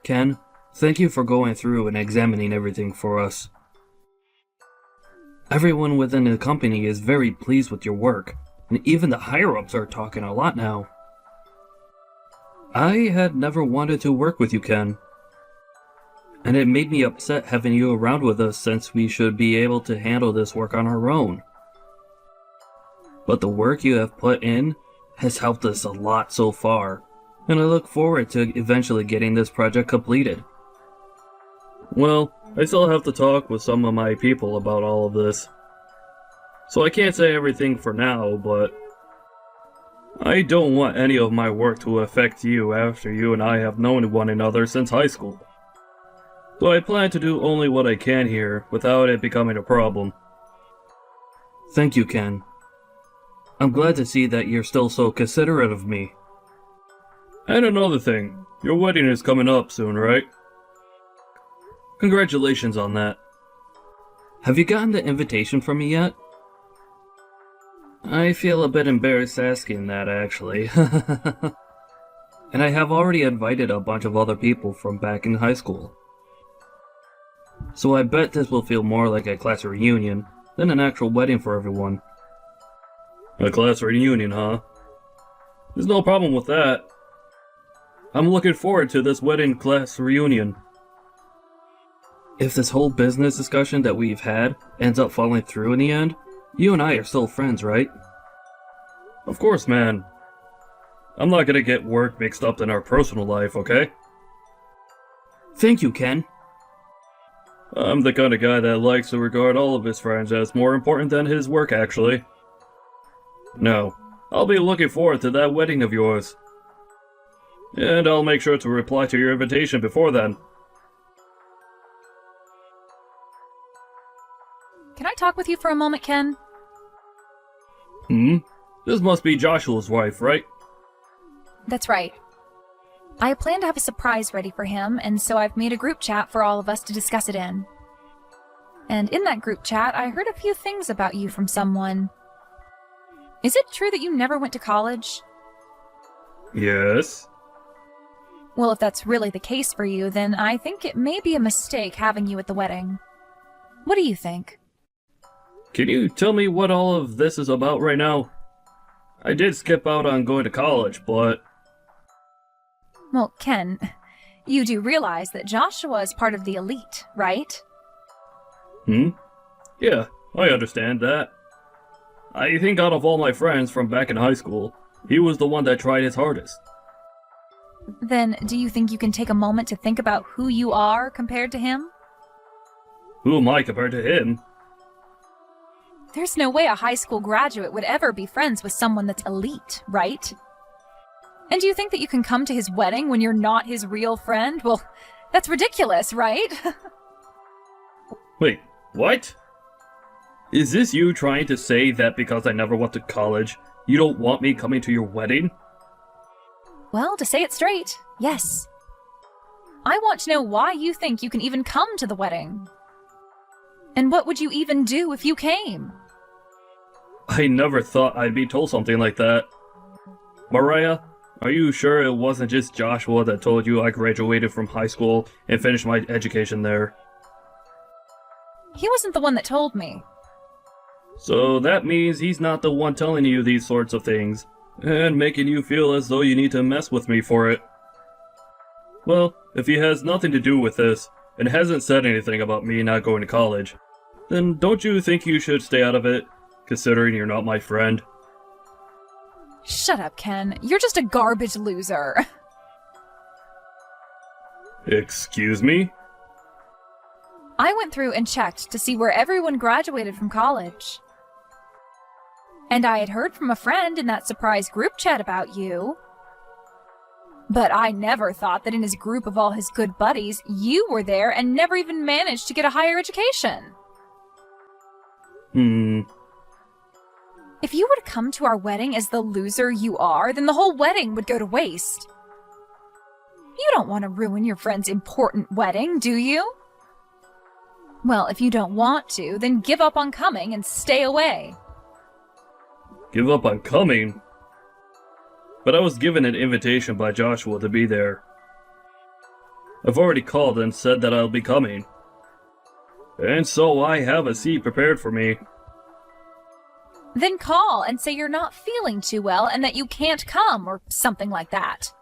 Ken, thank you for going through and examining everything for us. Everyone within the company is very pleased with your work, and even the higher-ups are talking a lot now. I had never wanted to work with you, Ken, and it made me upset having you around with us since we should be able to handle this work on our own. But the work you have put in has helped us a lot so far, and I look forward to eventually getting this project completed. Well, I still have to talk with some of my people about all of this. So I can't say everything for now, but I don't want any of my work to affect you after you and I have known one another since high school. So I plan to do only what I can here without it becoming a problem. Thank you, Ken. I'm glad to see that you're still so considerate of me. And another thing, your wedding is coming up soon, right? Congratulations on that. Have you gotten the invitation from me yet? I feel a bit embarrassed asking that, actually. And I have already invited a bunch of other people from back in high school. So I bet this will feel more like a class reunion than an actual wedding for everyone. A class reunion, huh? There's no problem with that. I'm looking forward to this wedding class reunion. If this whole business discussion that we've had ends up falling through in the end, you and I are still friends, right? Of course, man. I'm not gonna get work mixed up in our personal life, okay? Thank you, Ken. I'm the kind of guy that likes to regard all of his friends as more important than his work, actually. No, I'll be looking forward to that wedding of yours. And I'll make sure to reply to your invitation before then. Can I talk with you for a moment, Ken? This must be Joshua's wife, right? That's right. I plan to have a surprise ready for him, and so I've made a group chat for all of us to discuss it in. And in that group chat, I heard a few things about you from someone. Is it true that you never went to college? Yes. Well, if that's really the case for you, then I think it may be a mistake having you at the wedding. What do you think? Can you tell me what all of this is about right now? I did skip out on going to college, but... Well, Ken, you do realize that Joshua is part of the elite, right? Yeah, I understand that. I think out of all my friends from back in high school, he was the one that tried his hardest. Then, do you think you can take a moment to think about who you are compared to him? Who am I compared to him? There's no way a high school graduate would ever be friends with someone that's elite, right? And do you think that you can come to his wedding when you're not his real friend? Well, that's ridiculous, right? Wait, what? Is this you trying to say that because I never went to college, you don't want me coming to your wedding? Well, to say it straight, yes. I want to know why you think you can even come to the wedding. And what would you even do if you came? I never thought I'd be told something like that. Mariah, are you sure it wasn't just Joshua that told you I graduated from high school and finished my education there? He wasn't the one that told me. So that means he's not the one telling you these sorts of things, and making you feel as though you need to mess with me for it. Well, if he has nothing to do with this, and hasn't said anything about me not going to college, then don't you think you should stay out of it, considering you're not my friend? Shut up, Ken. You're just a garbage loser. Excuse me? I went through and checked to see where everyone graduated from college. And I had heard from a friend in that surprise group chat about you. But I never thought that in his group of all his good buddies, you were there and never even managed to get a higher education. If you were to come to our wedding as the loser you are, then the whole wedding would go to waste. You don't want to ruin your friend's important wedding, do you? Well, if you don't want to, then give up on coming and stay away. Give up on coming? But I was given an invitation by Joshua to be there. I've already called and said that I'll be coming. And so I have a seat prepared for me. Then call and say you're not feeling too well and that you can't come, or something like that.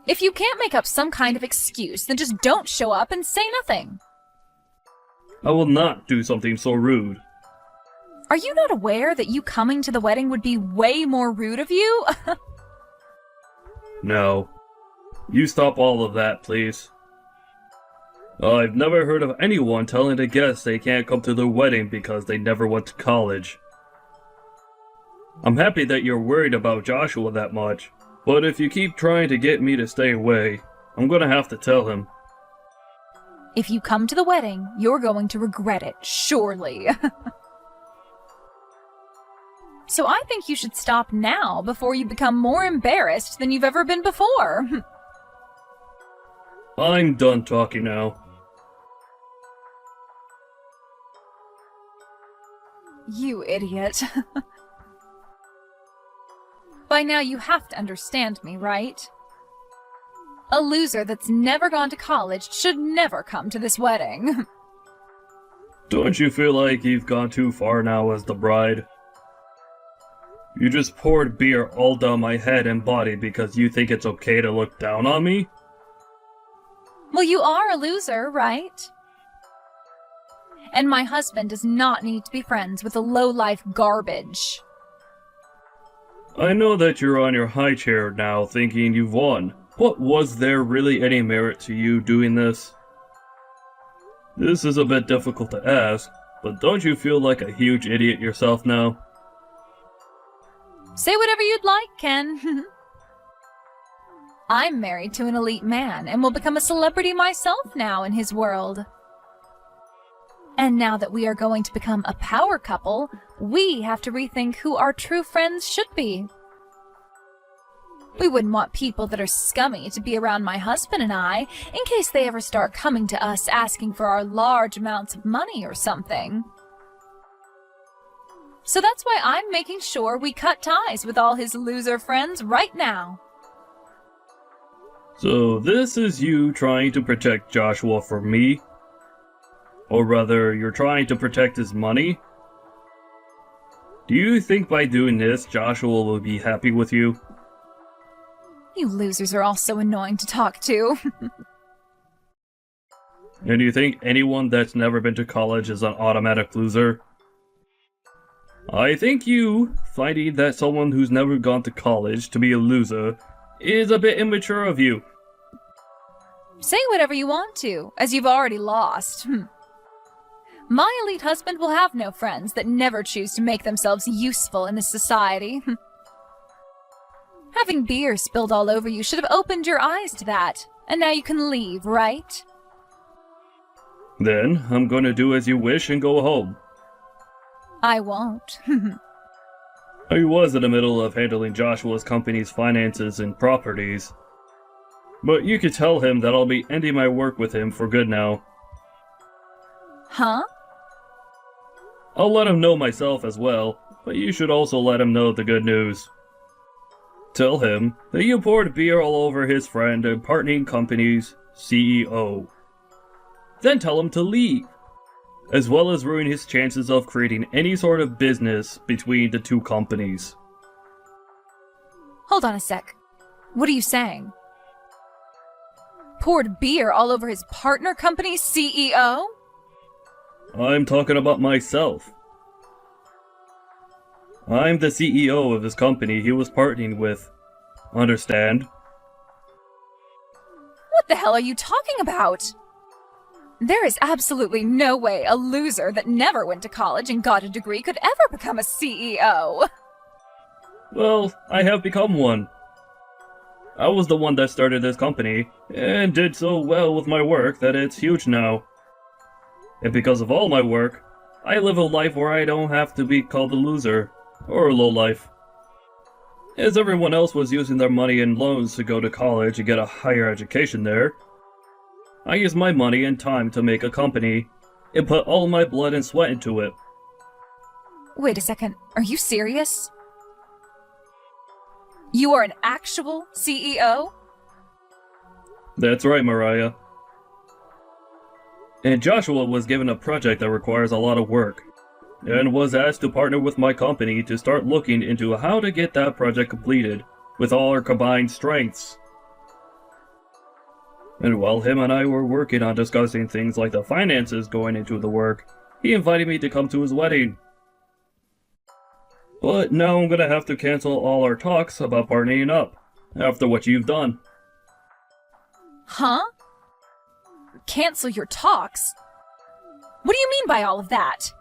If you can't make up some kind of excuse, then just don't show up and say nothing. I will not do something so rude. Are you not aware that you coming to the wedding would be way more rude of you? No. You stop all of that, please. I've never heard of anyone telling a guest they can't come to their wedding because they never went to college. I'm happy that you're worried about Joshua that much, but if you keep trying to get me to stay away, I'm gonna have to tell him. If you come to the wedding, you're going to regret it, surely. So I think you should stop now before you become more embarrassed than you've ever been before. I'm done talking now. You idiot. By now you have to understand me, right? A loser that's never gone to college should never come to this wedding. Don't you feel like you've gone too far now as the bride? You just poured beer all down my head and body because you think it's okay to look down on me? Well, you are a loser, right? And my husband does not need to be friends with a low-life garbage. I know that you're on your high chair now thinking you've won, but was there really any merit to you doing this? This is a bit difficult to ask, but don't you feel like a huge idiot yourself now? Say whatever you'd like, Ken. I'm married to an elite man and will become a celebrity myself now in his world. And now that we are going to become a power couple, we have to rethink who our true friends should be. We wouldn't want people that are scummy to be around my husband and I, in case they ever start coming to us asking for our large amounts of money or something. So that's why I'm making sure we cut ties with all his loser friends right now. So this is you trying to protect Joshua from me? Or rather, you're trying to protect his money? Do you think by doing this, Joshua will be happy with you? You losers are all so annoying to talk to. And do you think anyone that's never been to college is an automatic loser? I think you, finding that someone who's never gone to college to be a loser, is a bit immature of you. Say whatever you want to, as you've already lost. My elite husband will have no friends that never choose to make themselves useful in this society. Having beer spilled all over you should have opened your eyes to that, and now you can leave, right? Then, I'm gonna do as you wish and go home. I won't. I was in the middle of handling Joshua's company's finances and properties. But you could tell him that I'll be ending my work with him for good now. Huh? I'll let him know myself as well, but you should also let him know the good news. Tell him that you poured beer all over his friend and partnering company's CEO. Then tell him to leave, as well as ruin his chances of creating any sort of business between the two companies. Hold on a sec. What are you saying? Poured beer all over his partner company's CEO? I'm talking about myself. I'm the CEO of his company he was partnering with. Understand? What the hell are you talking about? There is absolutely no way a loser that never went to college and got a degree could ever become a CEO. Well, I have become one. I was the one that started this company, and did so well with my work that it's huge now. And because of all my work, I live a life where I don't have to be called a loser, or a lowlife. As everyone else was using their money and loans to go to college and get a higher education there, I used my money and time to make a company, and put all my blood and sweat into it. Wait a second, are you serious? You are an actual CEO? That's right, Mariah. And Joshua was given a project that requires a lot of work, and was asked to partner with my company to start looking into how to get that project completed with all our combined strengths. And while him and I were working on discussing things like the finances going into the work, he invited me to come to his wedding. But now I'm gonna have to cancel all our talks about partnering up, after what you've done. Huh? Cancel your talks? What do you mean by all of that?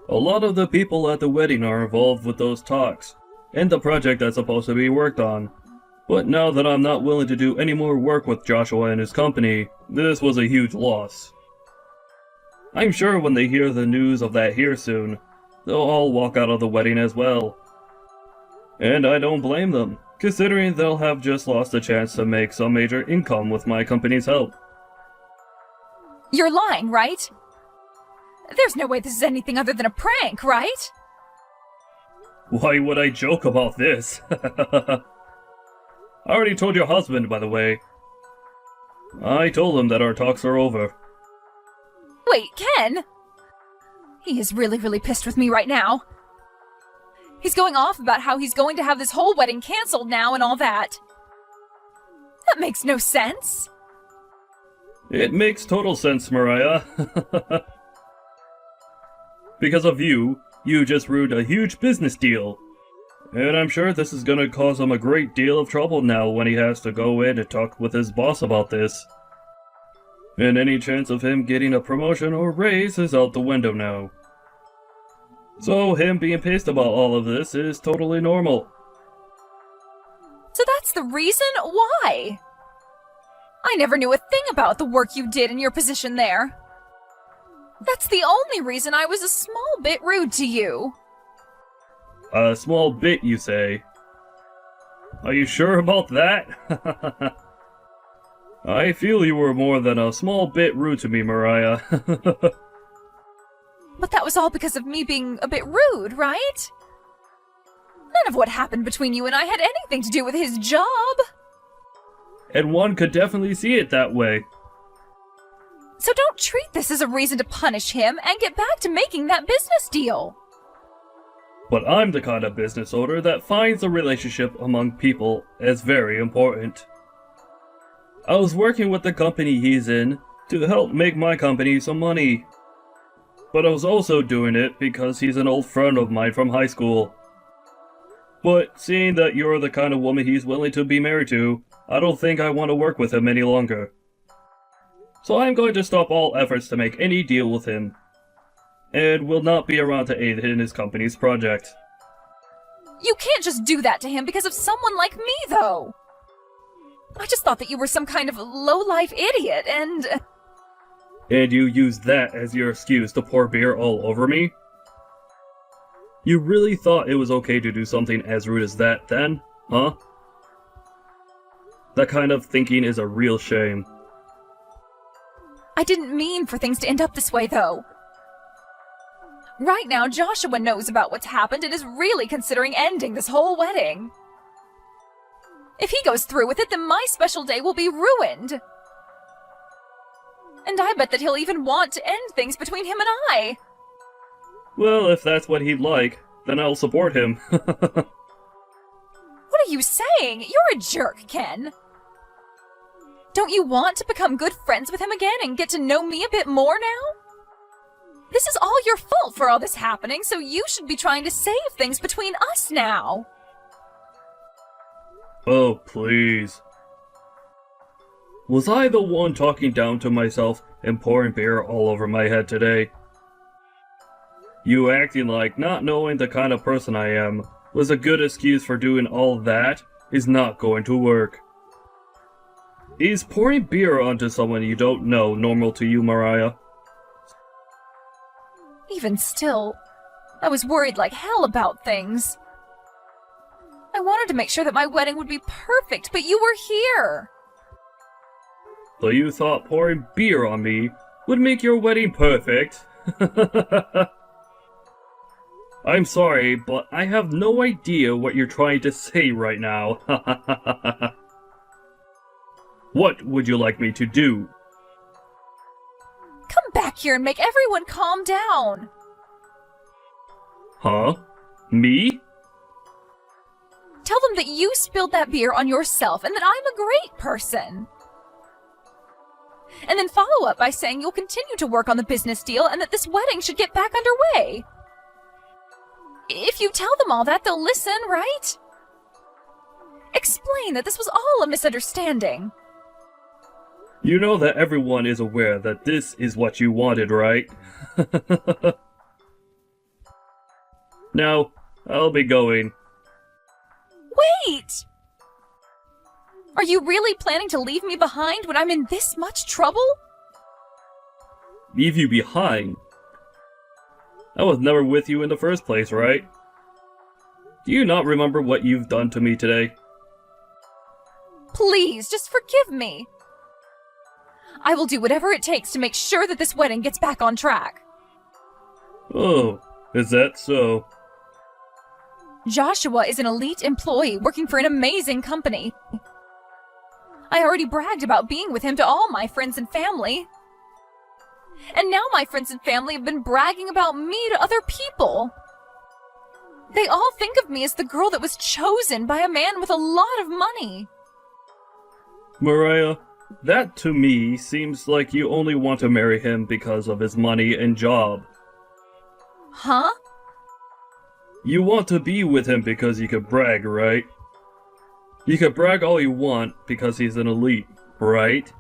A lot of the people at the wedding are involved with those talks, and the project that's supposed to be worked on. But now that I'm not willing to do any more work with Joshua and his company, this was a huge loss. I'm sure when they hear the news of that here soon, they'll all walk out of the wedding as well. And I don't blame them, considering they'll have just lost a chance to make some major income with my company's help. You're lying, right? There's no way this is anything other than a prank, right? Why would I joke about this? I already told your husband, by the way. I told him that our talks are over. Wait, Ken? He is really, really pissed with me right now. He's going off about how he's going to have this whole wedding canceled now and all that. That makes no sense. It makes total sense, Mariah. Because of you, you just ruined a huge business deal. And I'm sure this is gonna cause him a great deal of trouble now when he has to go in and talk with his boss about this. And any chance of him getting a promotion or raise is out the window now. So him being pissed about all of this is totally normal. So that's the reason? Why? I never knew a thing about the work you did in your position there. That's the only reason I was a small bit rude to you. A small bit, you say? Are you sure about that? I feel you were more than a small bit rude to me, Mariah. But that was all because of me being a bit rude, right? None of what happened between you and I had anything to do with his job. And one could definitely see it that way. So don't treat this as a reason to punish him and get back to making that business deal. But I'm the kind of business owner that finds a relationship among people as very important. I was working with the company he's in to help make my company some money. But I was also doing it because he's an old friend of mine from high school. But seeing that you're the kind of woman he's willing to be married to, I don't think I want to work with him any longer. So I'm going to stop all efforts to make any deal with him, and will not be around to aid in his company's project. You can't just do that to him because of someone like me, though. I just thought that you were some kind of low-life idiot, and... And you used that as your excuse to pour beer all over me? You really thought it was okay to do something as rude as that then, huh? That kind of thinking is a real shame. I didn't mean for things to end up this way, though. Right now, Joshua knows about what's happened and is really considering ending this whole wedding. If he goes through with it, then my special day will be ruined. And I bet that he'll even want to end things between him and I. Well, if that's what he'd like, then I'll support him. What are you saying? You're a jerk, Ken. Don't you want to become good friends with him again and get to know me a bit more now? This is all your fault for all this happening, so you should be trying to save things between us now. Oh, please. Was I the one talking down to myself and pouring beer all over my head today? You acting like not knowing the kind of person I am was a good excuse for doing all that is not going to work. Is pouring beer onto someone you don't know normal to you, Mariah? Even still, I was worried like hell about things. I wanted to make sure that my wedding would be perfect, but you were here. So you thought pouring beer on me would make your wedding perfect? I'm sorry, but I have no idea what you're trying to say right now. What would you like me to do? Come back here and make everyone calm down. Huh? Me? Tell them that you spilled that beer on yourself and that I'm a great person. And then follow up by saying you'll continue to work on the business deal and that this wedding should get back underway. If you tell them all that, they'll listen, right? Explain that this was all a misunderstanding. You know that everyone is aware that this is what you wanted, right? Now, I'll be going. Wait! Are you really planning to leave me behind when I'm in this much trouble? Leave you behind? I was never with you in the first place, right? Do you not remember what you've done to me today? Please, just forgive me. I will do whatever it takes to make sure that this wedding gets back on track. Oh, is that so? Joshua is an elite employee working for an amazing company. I already bragged about being with him to all my friends and family. And now my friends and family have been bragging about me to other people. They all think of me as the girl that was chosen by a man with a lot of money. Mariah, that to me seems like you only want to marry him because of his money and job. Huh? You want to be with him because you could brag, right? You could brag all you want because he's an elite, right?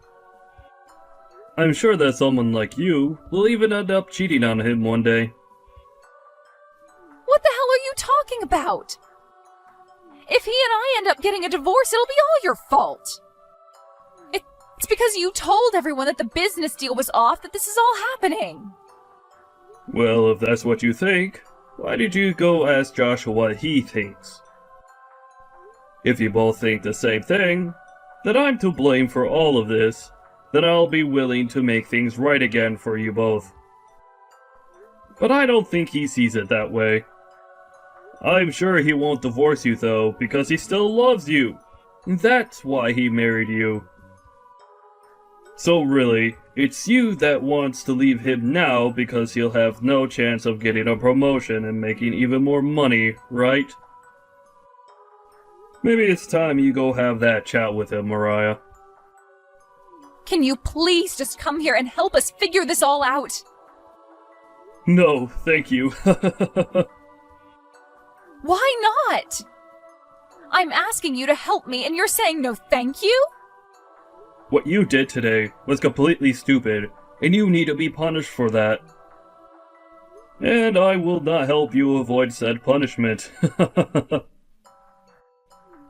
I'm sure that someone like you will even end up cheating on him one day. What the hell are you talking about? If he and I end up getting a divorce, it'll be all your fault. It's because you told everyone that the business deal was off that this is all happening. Well, if that's what you think, why did you go ask Joshua what he thinks? If you both think the same thing, that I'm to blame for all of this, then I'll be willing to make things right again for you both. But I don't think he sees it that way. I'm sure he won't divorce you though, because he still loves you. That's why he married you. So really, it's you that wants to leave him now because he'll have no chance of getting a promotion and making even more money, right? Maybe it's time you go have that chat with him, Mariah. Can you please just come here and help us figure this all out? No, thank you. Why not? I'm asking you to help me and you're saying no thank you? What you did today was completely stupid, and you need to be punished for that. And I will not help you avoid said punishment.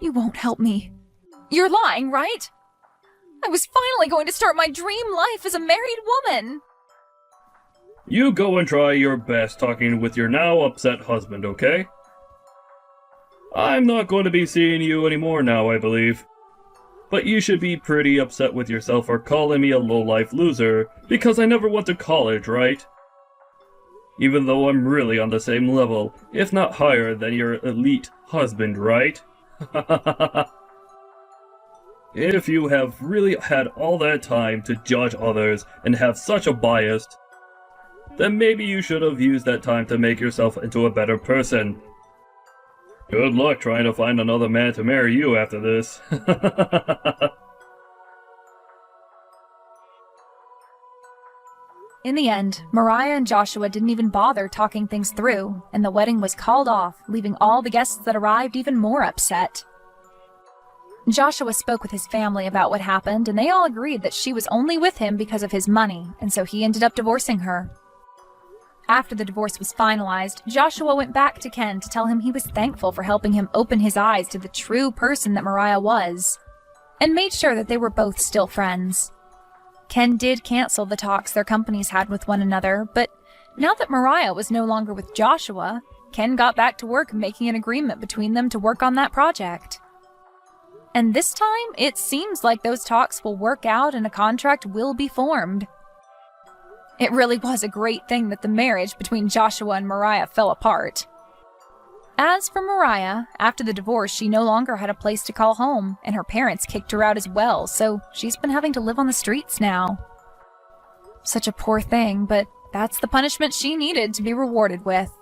You won't help me. You're lying, right? I was finally going to start my dream life as a married woman. You go and try your best talking with your now upset husband, okay? I'm not going to be seeing you anymore now, I believe. But you should be pretty upset with yourself for calling me a low-life loser, because I never went to college, right? Even though I'm really on the same level, if not higher than your elite husband, right? If you have really had all that time to judge others and have such a bias, then maybe you should have used that time to make yourself into a better person. Good luck trying to find another man to marry you after this. In the end, Mariah and Joshua didn't even bother talking things through, and the wedding was called off, leaving all the guests that arrived even more upset. Joshua spoke with his family about what happened, and they all agreed that she was only with him because of his money, and so he ended up divorcing her. After the divorce was finalized, Joshua went back to Ken to tell him he was thankful for helping him open his eyes to the true person that Mariah was, and made sure that they were both still friends. Ken did cancel the talks their companies had with one another, but now that Mariah was no longer with Joshua, Ken got back to work making an agreement between them to work on that project. And this time, it seems like those talks will work out and a contract will be formed. It really was a great thing that the marriage between Joshua and Mariah fell apart. As for Mariah, after the divorce, she no longer had a place to call home, and her parents kicked her out as well, so she's been having to live on the streets now. Such a poor thing, but that's the punishment she needed to be rewarded with.